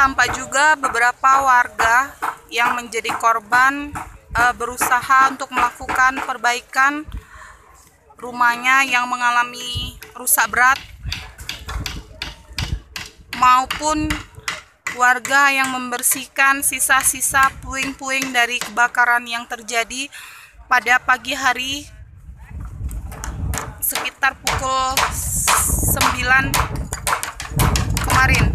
tampak juga beberapa warga yang menjadi korban berusaha untuk melakukan perbaikan rumahnya yang mengalami rusak berat, maupun warga yang membersihkan sisa-sisa puing-puing dari kebakaran yang terjadi pada pagi hari sekitar pukul 9 kemarin.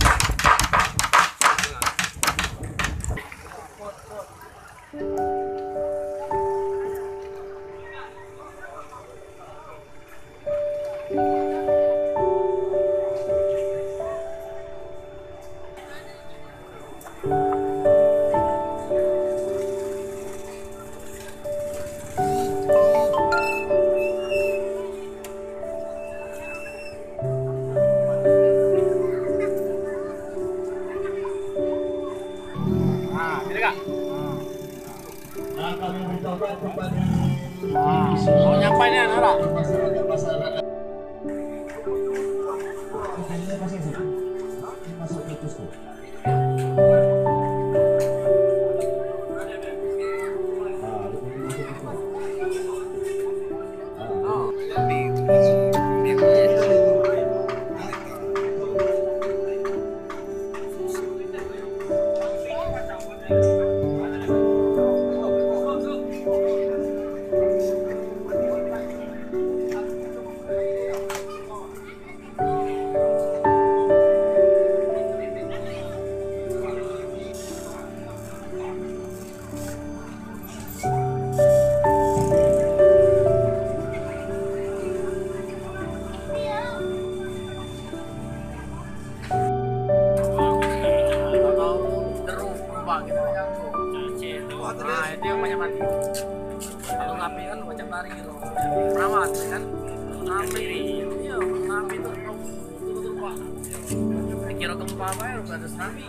Kami mencoba kepada mau nyampai nih Nara. masyarakat Nah, itu yang banyak mati. Kalau ngapi kan macam lari gitu. Perawat kan. Ngapi. Iya, ngapi itu betul-betul Pak. Kira gempa apa ya ada tsunami.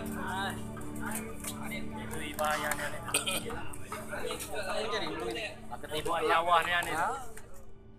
Itu bahayanya nih. Jadi itu ketipu nyawa nih.